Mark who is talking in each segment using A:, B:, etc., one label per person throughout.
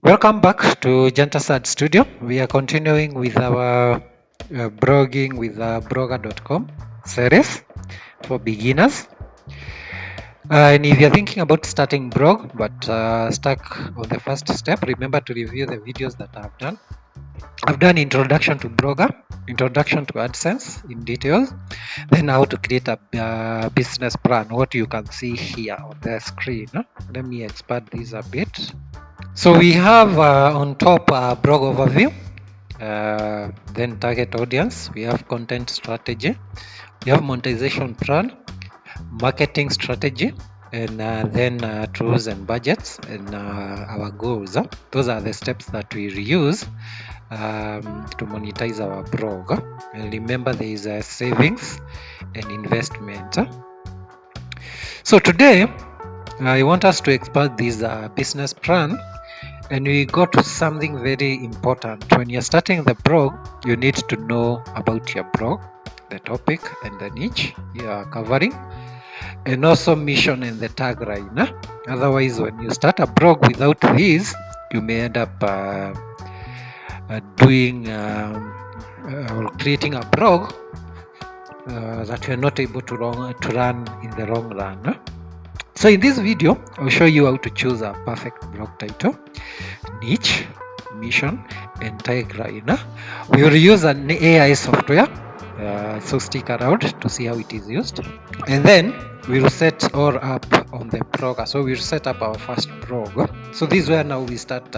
A: Welcome back to Jantersand Studio. We are continuing with our blogging with blogger.com series for beginners. And if you're thinking about starting blog but stuck on the first step, remember to review the videos that I've done. I've done introduction to Blogger, introduction to AdSense in details, then how to create a business plan, what you can see here on the screen. Let me expand this a bit. So we have on top blog overview, then target audience, we have content strategy, we have monetization plan, marketing strategy, and then tools and budgets and our goals. Those are the steps that we use to monetize our blog. And remember, there is a savings and investment. So today, I want us to expand this business plan. And we got to something very important. When you're starting the blog, you need to know about your blog, the topic and the niche you are covering, and also mission and the tagline. Otherwise, when you start a blog without these, you may end up doing or creating a blog that you're not able to run in the long run. So in this video, I'll show you how to choose a perfect blog title, niche, mission, and tagline. We will use an AI software, so stick around to see how it is used. And then we'll set all up on the blog. So we'll set up our first blog. So this is where now we start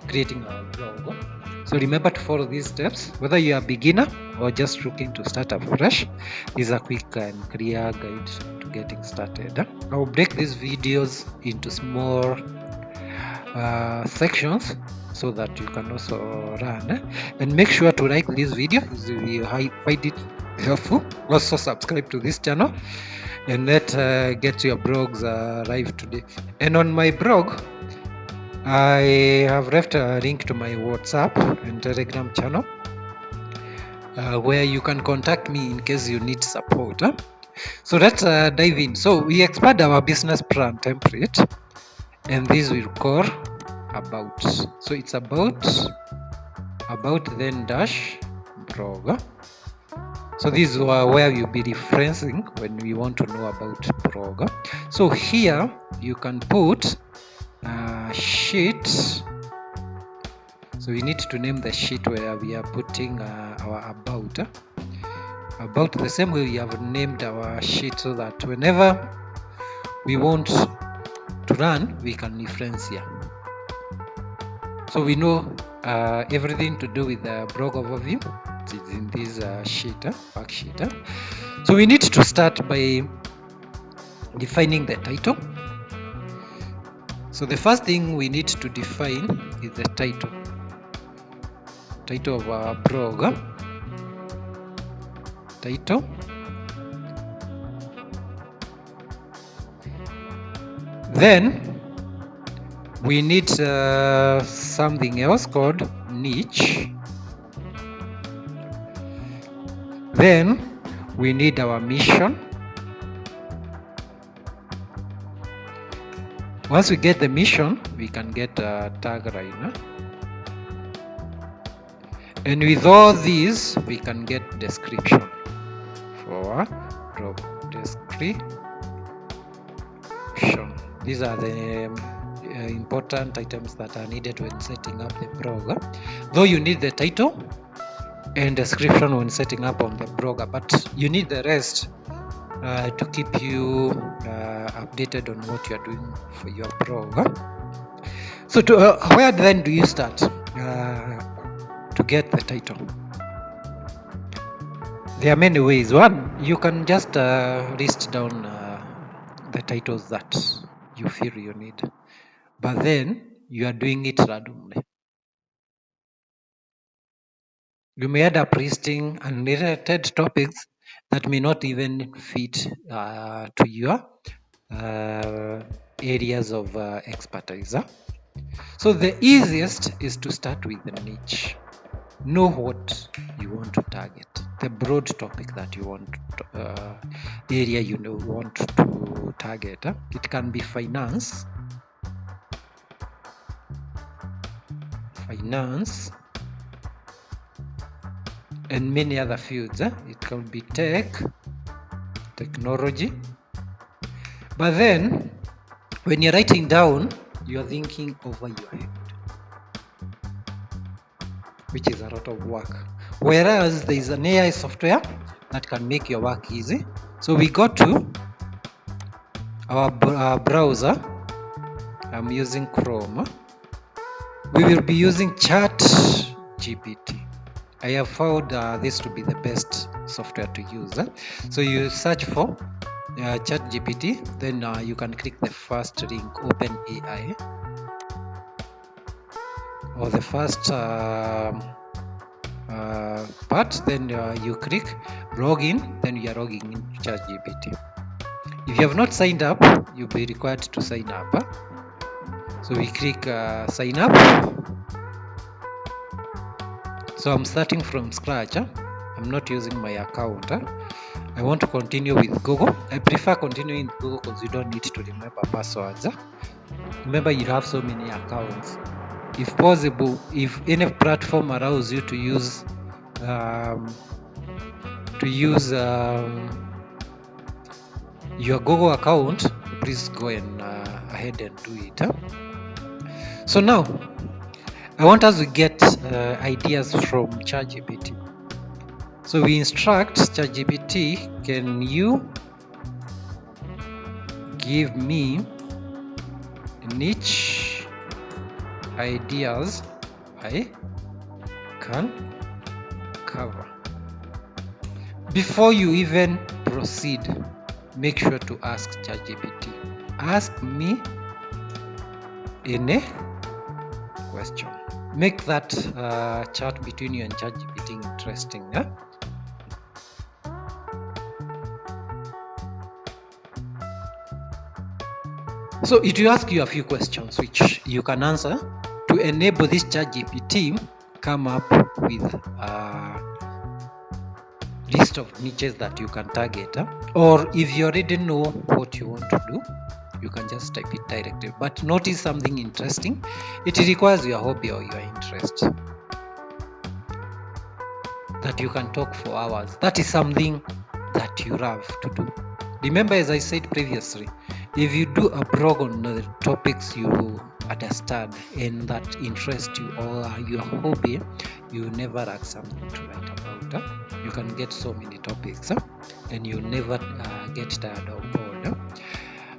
A: creating our blog. So remember to follow these steps, whether you are a beginner or just looking to start afresh. This is a quick and clear guide to getting started. I'll break these videos into small sections so that you can also run, and make sure to like this video if you find it helpful. Also subscribe to this channel and let's get your blogs live today. And on my blog, I have left a link to my WhatsApp and Telegram channel where you can contact me in case you need support. So let's dive in. So we expand our business plan template, and this will call about. So it's about then dash blog. So this is where you'll be referencing when we want to know about blog. So here you can put sheet. So we need to name the sheet where we are putting our about the same way we have named our sheet, so that whenever we want to run, we can reference here. So we know everything to do with the blog overview is in this worksheet. So we need to start by defining the title. So the first thing we need to define is the title of our blog. Title. Then we need something else called niche. Then we need our mission. Once we get the mission, we can get a tagline. And with all these, we can get description for blog description. These are the important items that are needed when setting up the blog. Though you need the title and description when setting up on the blogger, but you need the rest to keep you updated on what you are doing for your blog. So where then do you start to get the title? There are many ways. One, you can just list down the titles that you feel you need, but then you are doing it randomly. You may end up listing unrelated topics that may not even fit to your areas of expertise. So the easiest is to start with the niche. Know what you want to target, the broad topic that you want, area you want to target. It can be finance, finance, and many other fields. It can be technology. But then when you're writing down, you're thinking over your head, which is a lot of work. Whereas there is an AI software that can make your work easy. So we go to our browser. I'm using Chrome. We will be using ChatGPT. I have found this to be the best software to use. So you search for ChatGPT, then you can click the first link, OpenAI, or the first part. Then you click login, then you are logging in ChatGPT. If you have not signed up, you'll be required to sign up. So we click sign up. So I'm starting from scratch. I'm not using my account. I want to continue with Google. I prefer continuing with Google because you don't need to remember passwords. Remember, you have so many accounts. If possible, if any platform allows you to use your Google account, please go and ahead and do it. So now I want us to get ideas from ChatGPT. So we instruct ChatGPT, can you give me niche ideas I can cover? Before you even proceed, make sure to ask ChatGPT, ask me any question. Make that chat between you and ChatGPT interesting. So it will ask you a few questions which you can answer to enable this ChatGPT come up with a list of niches that you can target. Or if you already know what you want to do, you can just type it directly. But notice something interesting. It requires your hobby or your interest that you can talk for hours. That is something that you love to do. Remember, as I said previously, if you do a blog on the topics you understand and that interest you or your hobby, you never lack something to write about. You can get so many topics and you never get tired or bored.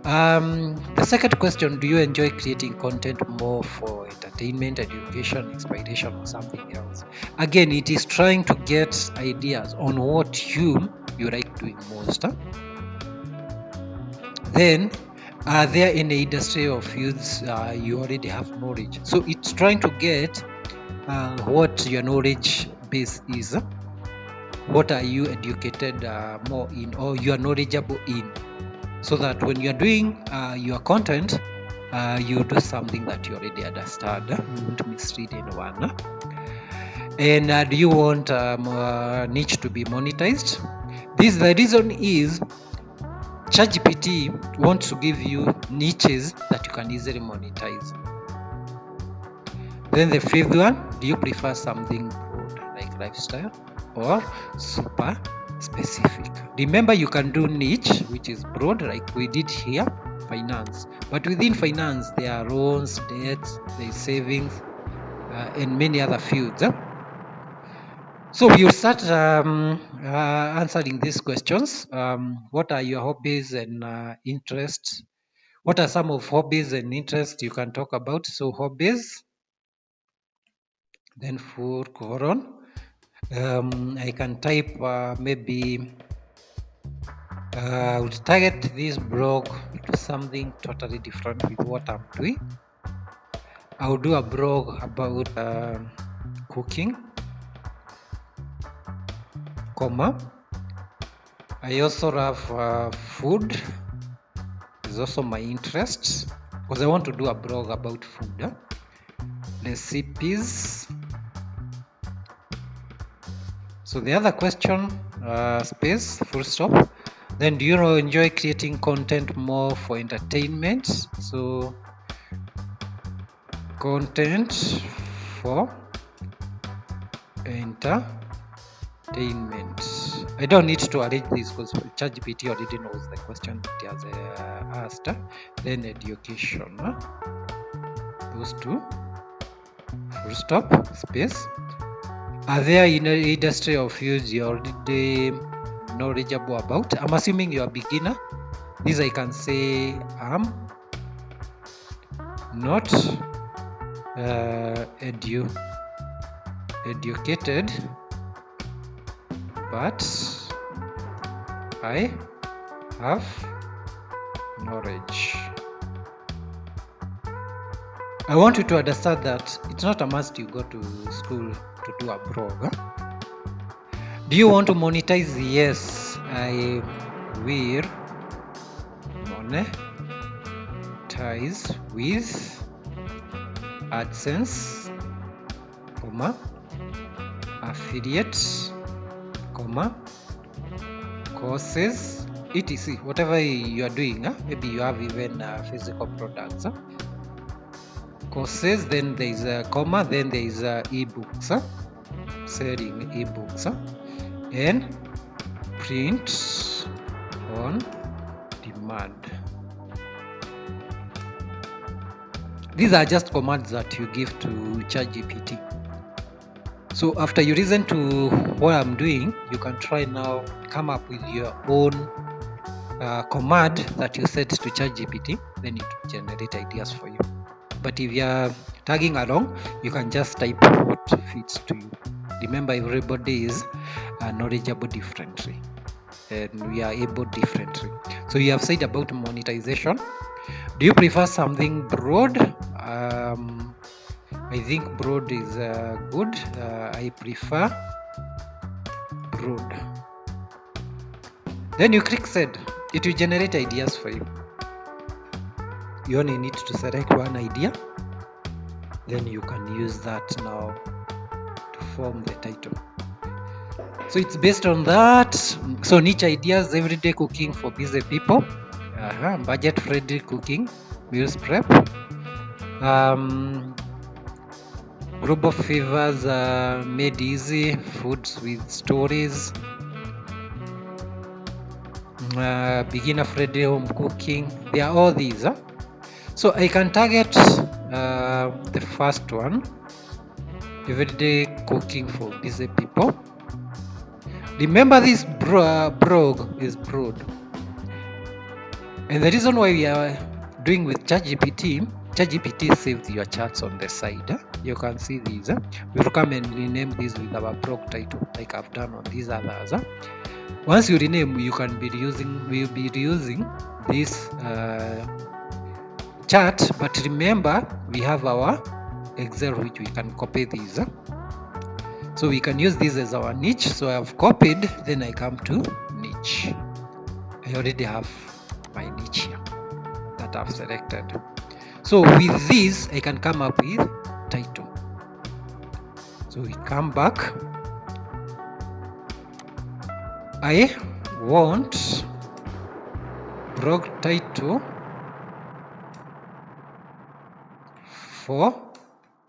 A: The second question, do you enjoy creating content more for entertainment, education, inspiration, or something else? Again, it is trying to get ideas on what you like doing most. Then, are there any industry or fields you already have knowledge? So it's trying to get what your knowledge base is. What are you educated more in, or you are knowledgeable in? So that when you are doing your content, you do something that you already understand. You won't mislead anyone. And do you want niche to be monetized? The reason is ChatGPT wants to give you niches that you can easily monetize. Then the fifth one, do you prefer something broad like lifestyle or super specific? Remember, you can do niche, which is broad, like we did here, finance. But within finance, there are loans, debts, there is savings, and many other fields. So we'll start answering these questions. What are your hobbies and interests? What are some of hobbies and interests you can talk about? So hobbies, then full colon. I can type maybe I would target this blog to something totally different with what I'm doing. I will do a blog about cooking, comma. I also love food. Is also my interest because I want to do a blog about food. Recipes. So the other question, space, full stop. Then do you enjoy creating content more for entertainment? So content for entertainment. I don't need to arrange this because ChatGPT already knows the question it has asked. Then education, those two, full stop, space. Are there in an industry of fields you're already knowledgeable about? I'm assuming you're a beginner. This I can say I'm not educated, but I have knowledge. I want you to understand that it's not a must you go to school to do a blog. Do you want to monetize? Yes, I will monetize with AdSense, affiliate, courses, etc. Whatever you are doing, maybe you have even physical products. Courses, then there is a comma, then there is ebooks, selling ebooks, and print on demand. These are just commands that you give to ChatGPT. So after you listen to what I'm doing, you can try now come up with your own command that you set to ChatGPT, then it will generate ideas for you. But if you're tagging along, you can just type what fits to you. Remember, everybody is knowledgeable differently, and we are able differently. So you have said about monetization. Do you prefer something broad? I think broad is good. I prefer broad. Then you click send. It will generate ideas for you. You only need to select one idea, then you can use that now to form the title. So it's based on that. So niche ideas: everyday cooking for busy people, budget friendly cooking, meals prep, global flavors made easy, foods with stories, beginner friendly home cooking. They are all these. So I can target the first one, everyday cooking for busy people. Remember, this blog is broad, and the reason why we are doing with ChatGPT saves your charts on the side. You can see these. We'll come and rename this with our blog title, like I've done on these others. Once you rename, we'll be reusing this chart, but remember we have our Excel which we can copy these, so we can use this as our niche. So I've copied, then I come to niche. I already have my niche here that I've selected. So with this I can come up with title. So we come back. I want blog title for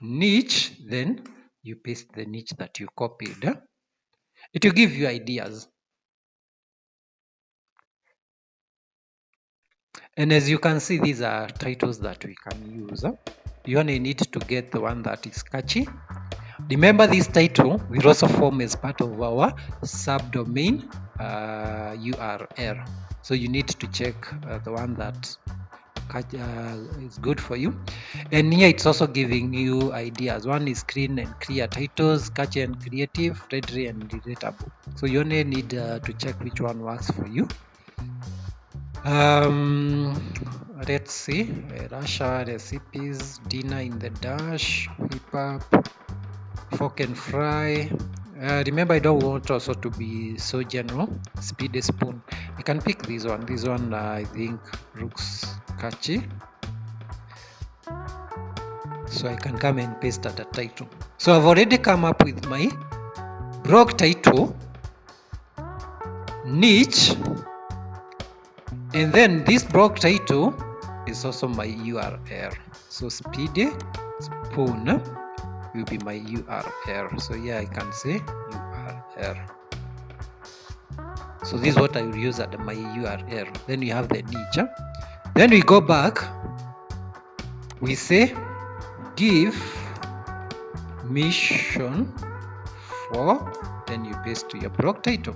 A: niche, then you paste the niche that you copied. It will give you ideas. And as you can see, these are titles that we can use. You only need to get the one that is catchy. Remember, this title will also form as part of our subdomain URL. So you need to check the one that is good for you. And here it's also giving you ideas. One is clean and clear titles, catchy and creative, friendly and relatable. So you only need to check which one works for you. Let's see, Russia recipes, dinner in the dash, hip hop, fork and fry. Remember, I don't want also to be so general. Speed a spoon. I can pick this one. This one I think looks catchy, so I can come and paste at the title. So I've already come up with my blog title, niche, and then this blog title is also my URL. So speedy spoon will be my URL. So here I can say URL. So this is what I will use at my URL. Then we have the niche. Then we go back, we say give mission for, then you paste your blog title.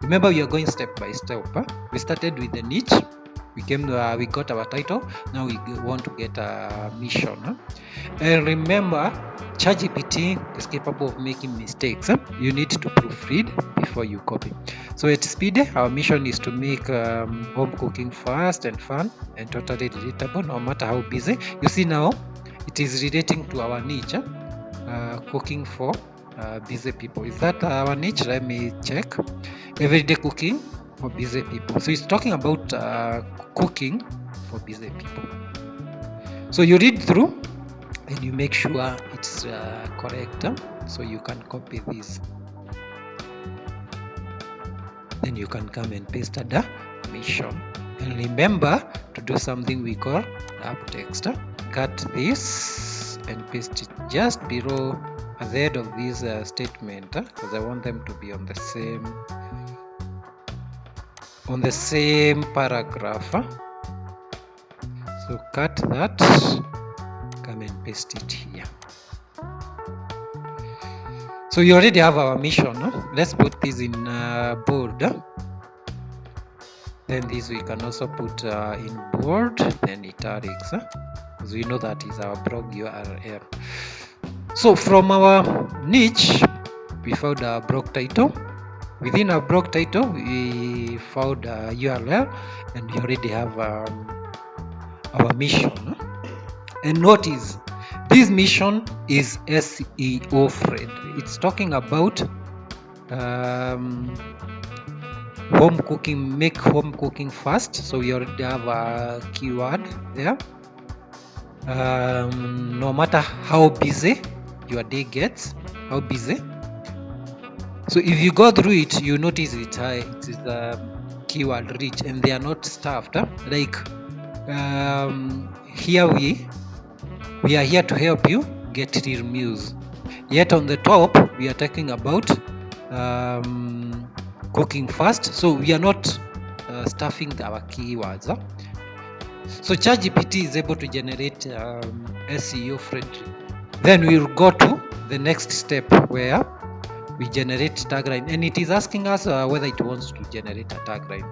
A: Remember, we are going step by step. We started with the niche, we got our title. Now we want to get a mission. And remember, ChatGPT is capable of making mistakes. You need to proofread before you copy. So at Speed, our mission is to make home cooking fast and fun and totally relatable, no matter how busy. You see now, it is relating to our niche, cooking for busy people. Is that our niche? Let me check. Everyday cooking for busy people. So it's talking about cooking for busy people. So you read through and you make sure it's correct. So you can copy this. Then you can come and paste the mission. And remember to do something we call app text. Cut this and paste it just below at the end of this statement, because I want them to be on the same paragraph. So cut that, come and paste it here. So you already have our mission. Let's put this in bold. Then this we can also put in bold, then italics, because we know that is our blog URL. So from our niche, we found our blog title. Within our blog title, we found a URL, and we already have our mission. And notice, this mission is SEO friendly. It's talking about home cooking, make home cooking fast. So we already have a keyword there. No matter how busy your day gets, how busy. So if you go through it, you notice it is keyword rich, and they are not stuffed. Like here we are here to help you get real news. Yet on the top, we are talking about cooking fast. So we are not stuffing our keywords. So ChatGPT is able to generate SEO friendly. Then we'll go to the next step where we generate tagline, and it is asking us whether it wants to generate a tagline.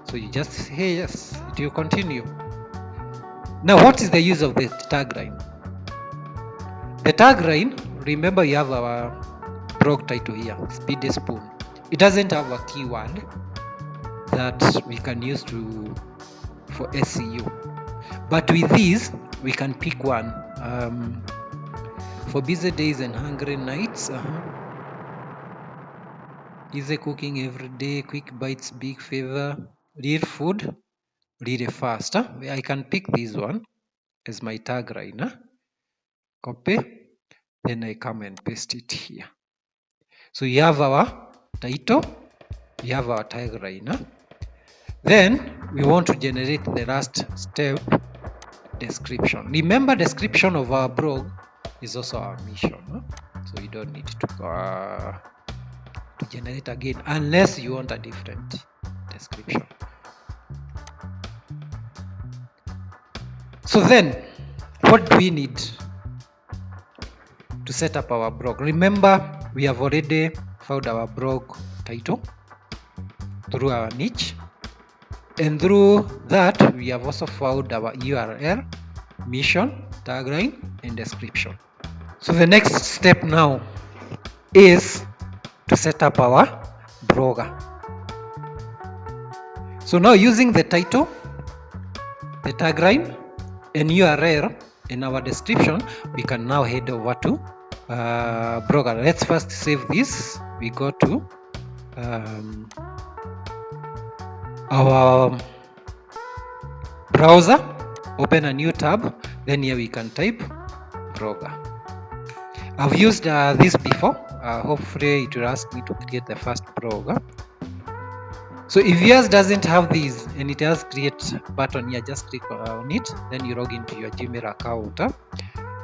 A: So you just say yes, it will continue. Now, what is the use of the tagline? The tagline, remember, you have our blog title here, Speedy Spoon. It doesn't have a keyword that we can use for SEO. But with these, we can pick one. For busy days and hungry nights, easy cooking every day, quick bites, big favor, real food, really fast. I can pick this one as my tagline. Copy, then I come and paste it here. So you have our title, you have our tagline. Then we want to generate the last step, description. Remember, description of our blog is also our mission. So you don't need to generate again unless you want a different description. So then, what do we need to set up our blog? Remember, we have already found our blog title through our niche, and through that we have also found our URL, mission, tagline, and description. So the next step now is to set up our blogger. So now, using the title, the tagline, and URL in our description, we can now head over to blogger. Let's first save this. We go to our browser, open a new tab, then here we can type blogger. I've used this before. Hopefully it will ask me to create the first blogger. So if yours doesn't have this and it has create button here, just click on it, then you log into your Gmail account.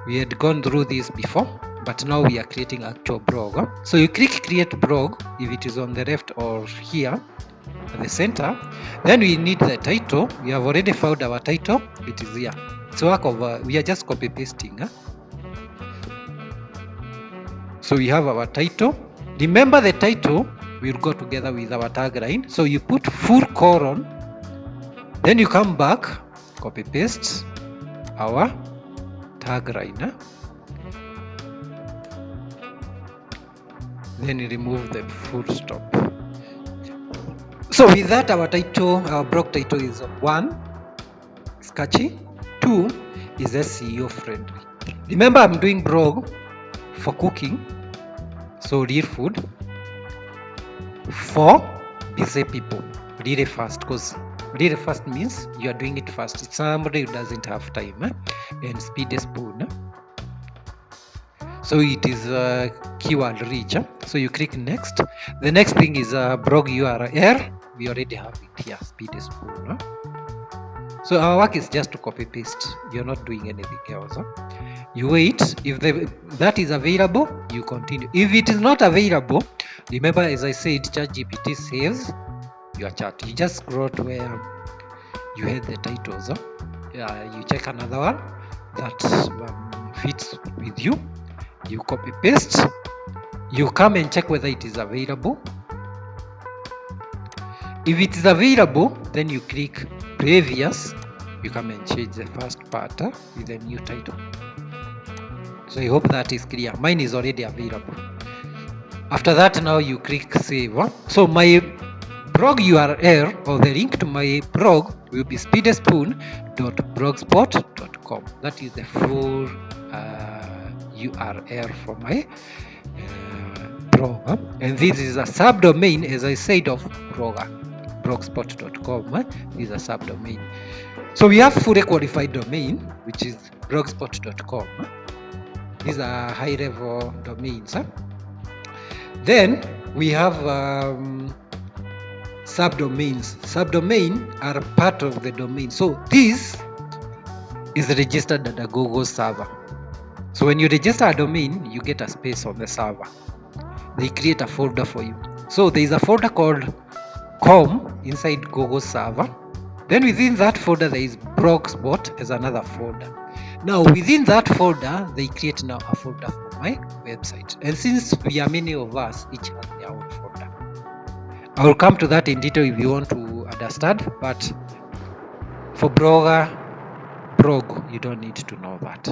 A: We had gone through this before, but now we are creating actual blog. So you click create blog if it is on the left or here at the center. Then we need the title. We have already found our title. It is here. It's work of we are just copy pasting. So we have our title. Remember, the title will go together with our tagline. So you put full colon, then you come back, copy paste our tagline. Then you remove the full stop. So with that, our title, our blog title is 1, it's catchy. 2 is SEO friendly. Remember, I'm doing blog for cooking, so real food, for busy people, really fast, because really fast means you are doing it fast. It's somebody who doesn't have time, and speed is spoon. So it is keyword rich. So you click next. The next thing is blog URL. We already have it here, speed is spoon. So our work is just to copy paste. You're not doing anything else. You wait. If that is available, you continue. If it is not available, remember, as I said, ChatGPT saves your chat. You just scroll to where you had the titles. You check another one that fits with you. You copy paste. You come and check whether it is available. If it is available, then you click previous. You come and change the first part with a new title. So I hope that is clear. Mine is already available. After that, now you click save. So my blog URL, or the link to my blog, will be speedespoon.blogspot.com. That is the full URL for my blog. And this is a subdomain, as I said, of blogspot.com. Is a subdomain. So we have fully qualified domain, which is blogspot.com. These are high level domains. Then we have subdomains. Subdomain are part of the domain. So this is registered at a Google server. So when you register a domain, you get a space on the server. They create a folder for you. So there is a folder called com inside Google server. Then within that folder, there is Blogspot as another folder. Now within that folder, they create now a folder for my website. And since we are many of us, each has their own folder. I will come to that in detail if you want to understand, but for blog, you don't need to know that.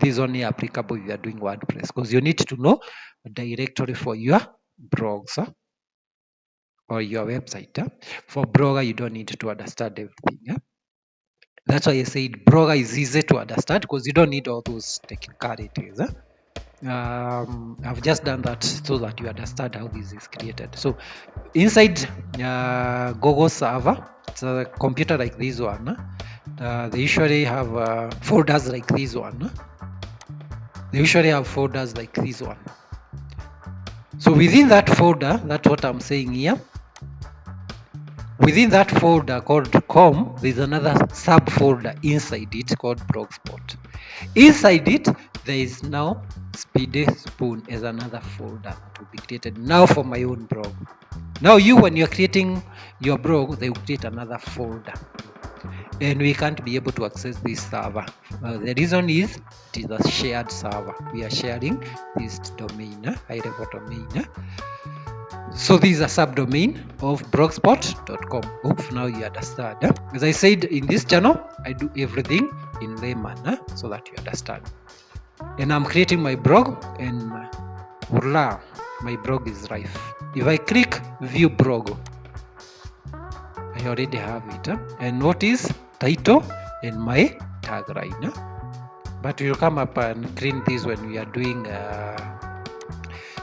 A: This is only applicable if you are doing WordPress, because you need to know a directory for your blogs or your website. For blogger, you don't need to understand everything. That's why I said blogger is easy to understand, because you don't need all those technicalities. I've just done that so that you understand how this is created. So inside Google server, it's a computer like this one. They usually have folders like this one. So within that folder, that's what I'm saying here. Within that folder called com, there's another subfolder inside it called Blogspot. Inside it, there is now Speedy Spoon as another folder to be created now for my own blog. Now you, when you're creating your blog, they will create another folder. And we can't be able to access this server. The reason is it is a shared server. We are sharing this domain, high-level domain. So this is a subdomain of blogspot.com. Hope now you understand. As I said, in this channel, I do everything in layman so that you understand. And I'm creating my blog, and voila, my blog is live. If I click view blog, I already have it. And notice title and my tagline. But we'll come up and clean this when we are doing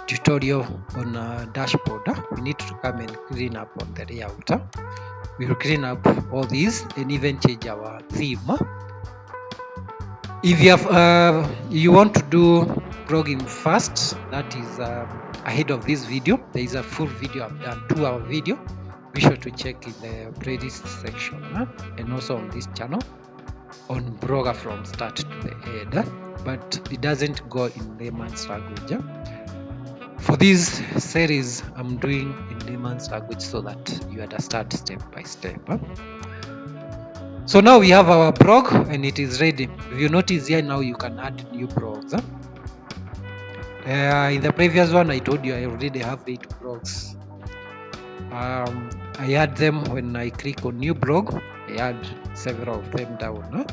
A: tutorial on a dashboard. We need to come and clean up on the layout. We will clean up all these and even change our theme. If you have you want to do blogging fast, that is ahead of this video. There is a full video I've done, 2-hour video. Be sure to check in the playlist section and also on this channel on blogger from start to the end. but it doesn't go in layman's language. For this series, I'm doing in layman's language so that you understand step by step. So now we have our blog and it is ready. If you notice here, now you can add new blogs. In the previous one, I told you I already have 8 blogs. I add them when I click on new blog. I add several of them down.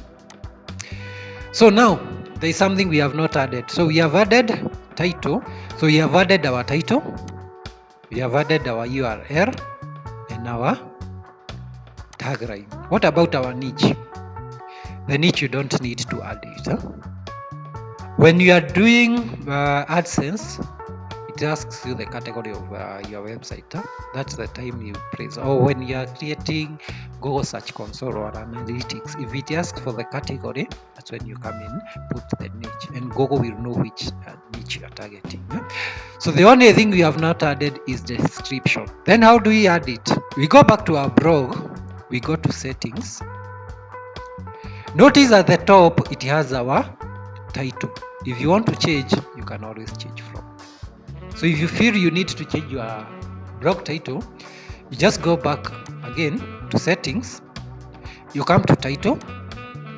A: So now there is something we have not added. So we have added title. So we have added our title. We have added our URL and our tagline. What about our niche? The niche you don't need to add it. When you are doing AdSense, it asks you the category of your website. That's the time you press. Or when you are creating Google Search Console or Analytics, if it asks for the category, that's when you come in, put the niche, and Google will know which niche you are targeting. So the only thing we have not added is the description. Then how do we add it? We go back to our blog, we go to settings. Notice at the top it has our title. If you want to change, you can always change from. So if you feel you need to change your blog title, you just go back again to settings, you come to title,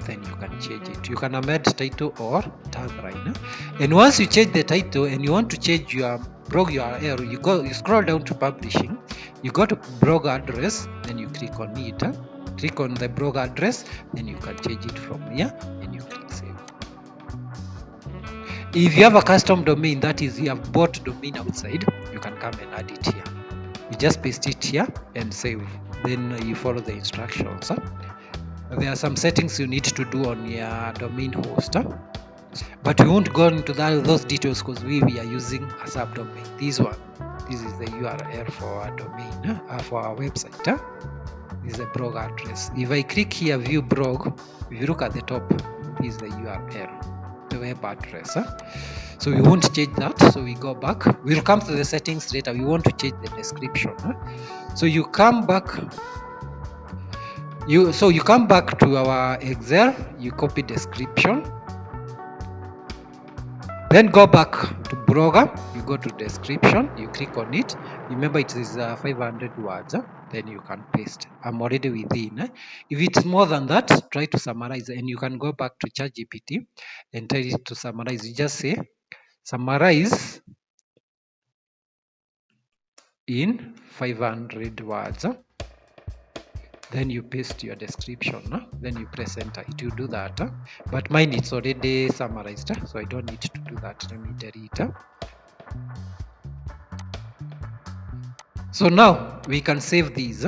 A: then you can change it. You can amend title or tagline. And once you change the title and you want to change your blog URL, you scroll down to publishing, you go to blog address, then you click on it. Click on the blog address, then you can change it from here and you click save. If you have a custom domain, that is, you have bought domain outside, you can come and add it here. You just paste it here and save. Then you follow the instructions. There are some settings you need to do on your domain host, but we won't go into those details because we are using a subdomain. This is the URL for our domain, for our website. This is a blog address. If I click here, view blog, if you look at the top, this is the URL, the web address. So we won't change that. So we go back. We'll come to the settings later. We want to change the description. So you come back. You come back to our Excel. You copy description. Then go back to blogger. You go to description. You click on it. Remember it is 500 words. Then you can paste. I'm already within. If it's more than that, try to summarize. And you can go back to ChatGPT and tell it to summarize. You just say summarize in 500 words. Then you paste your description. Then you press enter. It will do that. But mine it's already summarized, so I don't need to do that. Let me delete. So now we can save these.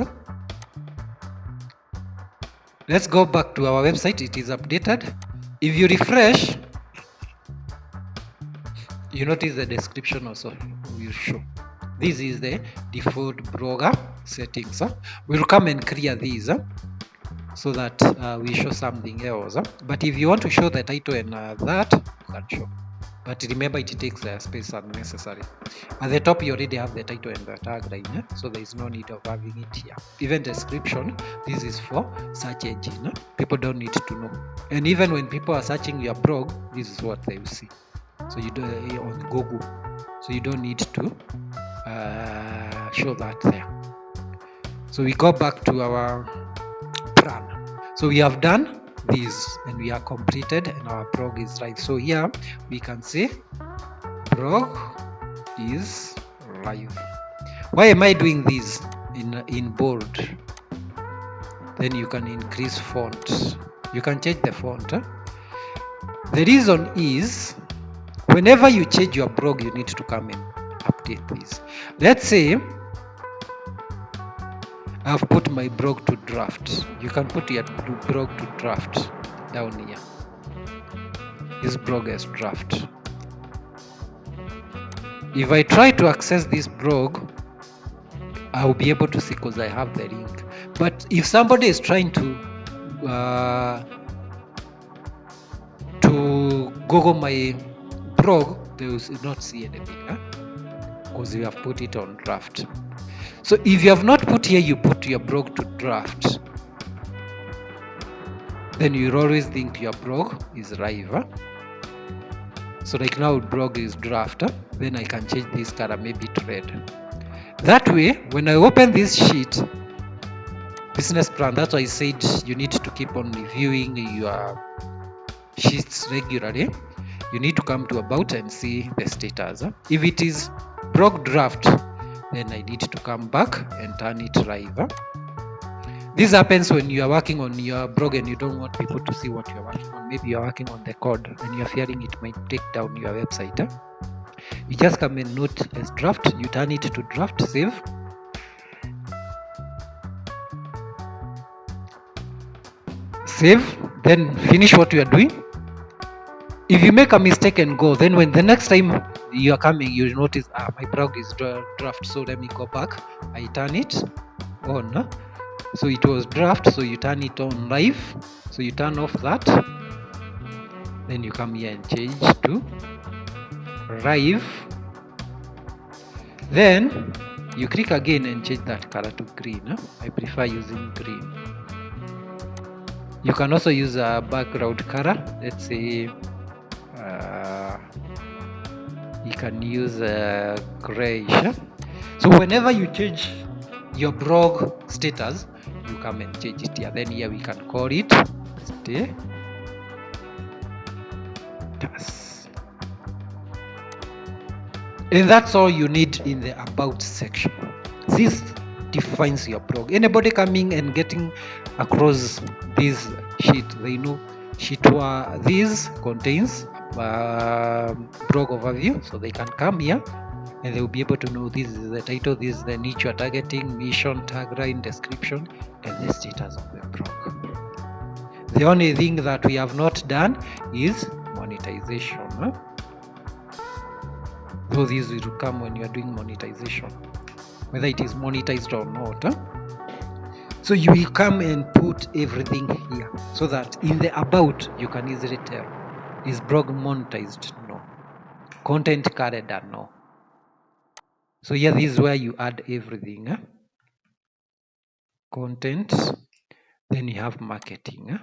A: Let's go back to our website. It is updated. If you refresh, you notice the description also will show. This is the default blogger settings. We'll come and clear these so that we show something else. But if you want to show the title and that, you can show. But remember, it takes space unnecessary. At the top, you already have the title and the tagline, so there is no need of having it here. Even description, this is for search engine. People don't need to know. And even when people are searching your blog, this is what they will see. So you do on Google. So you don't need to show that there. So we go back to our plan. So we have done this and we are completed and our blog is live. So here we can say blog is live. Why am I doing this in bold? Then you can increase font. You can change the font. The reason is whenever you change your blog, you need to come and update this. Let's say I've put my blog to draft. You can put your blog to draft down here. This blog is draft. If I try to access this blog, I'll be able to see because I have the link. But if somebody is trying to Google my blog, they will not see anything because you have put it on draft. So if you have not put here, you put your blog to draft, then you'll always think your blog is live. So like now blog is draft, then I can change this color maybe to red. That way, when I open this sheet, business plan, that's why I said you need to keep on reviewing your sheets regularly. You need to come to about and see the status. If it is blog draft, then I need to come back and turn it live. This happens when you are working on your blog and you don't want people to see what you're working on. Maybe you're working on the code and you're fearing it might take down your website. You just come and note as draft, you turn it to draft, save. Save, then finish what you are doing. If you make a mistake and go, then when the next time you are coming, you notice, my blog is draft, so let me go back. I turn it on. So it was draft, so you turn it on live. So you turn off that. Then you come here and change to live. Then you click again and change that color to green. I prefer using green. You can also use a background color. Let's say you can use a grayish. So whenever you change your blog status, you come and change it here. Then here we can call it status. And that's all you need in the about section. This defines your blog. Anybody coming and getting across this sheet, they know sheet this contains blog overview, so they can come here and they will be able to know this is the title, this is the niche you are targeting, mission, tagline, description, and the status of the blog. The only thing that we have not done is monetization. So these will come when you are doing monetization, whether it is monetized or not. So you will come and put everything here so that in the about you can easily tell, is blog monetized? No. Content calendar? No. So here this is where you add everything. Content, then you have marketing.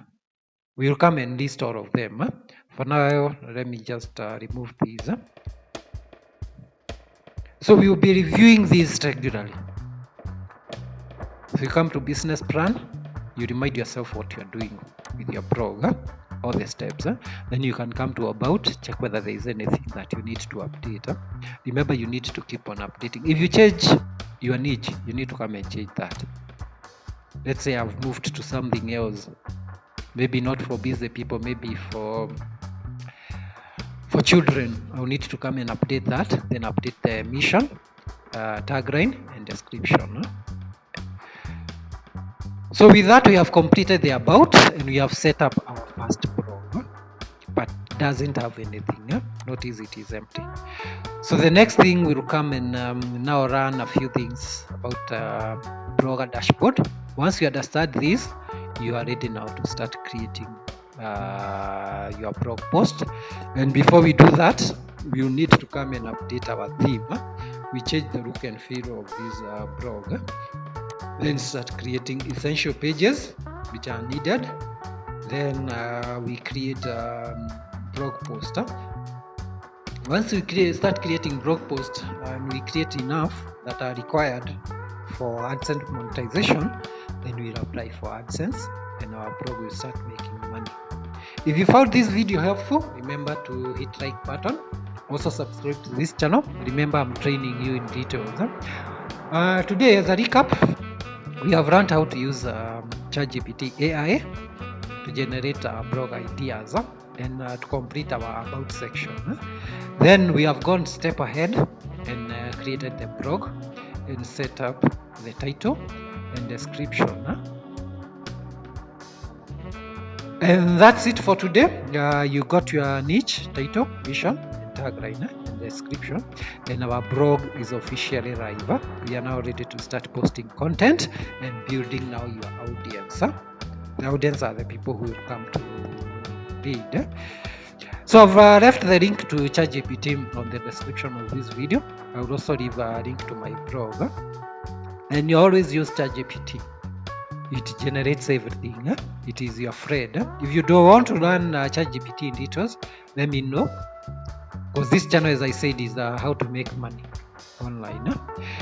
A: We will come and list all of them. For now, let me just remove these. So we will be reviewing these regularly. So you come to business plan, you remind yourself what you are doing with your blog, all the steps. Then you can come to about, check whether there is anything that you need to update. Remember, you need to keep on updating. If you change your niche, you need to come and change that. Let's say I've moved to something else, maybe not for busy people, maybe for children. I'll need to come and update that, then update the mission, tagline, and description. So with that, we have completed the about and we have set up our first blog, but doesn't have anything. Notice it is empty. So the next thing we'll come and now run a few things about blogger dashboard. Once you understand this, you are ready now to start creating your blog post. And before we do that, we'll need to come and update our theme. We change the look and feel of this blog. Then start creating essential pages which are needed. Then we create blog post. Once we start creating blog posts and we create enough that are required for AdSense monetization, then we'll apply for AdSense and our blog will start making money. If you found this video helpful, remember to hit like button. Also subscribe to this channel. Remember, I'm training you in details. Today, as a recap, we have learned how to use ChatGPT AI to generate blog ideas and to complete our about section. Then we have gone step ahead and created the blog and set up the title and description. And that's it for today. You got your niche, title, mission, and tagline, and description. And our blog is officially live. We are now ready to start posting content and building now your audience. The audience are the people who will come to read. So I've left the link to ChatGPT on the description of this video. I will also leave a link to my blog. And you always use ChatGPT. It generates everything. It is your friend. If you don't want to learn ChatGPT in details, let me know. because this channel, as I said, is how to make money online.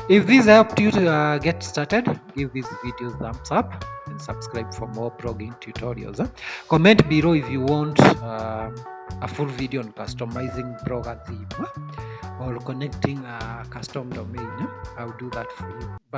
A: If this helped you to get started, give these videos thumbs up and subscribe for more blogging tutorials. Comment below if you want a full video on customizing blogger theme or connecting a custom domain. I'll do that for you.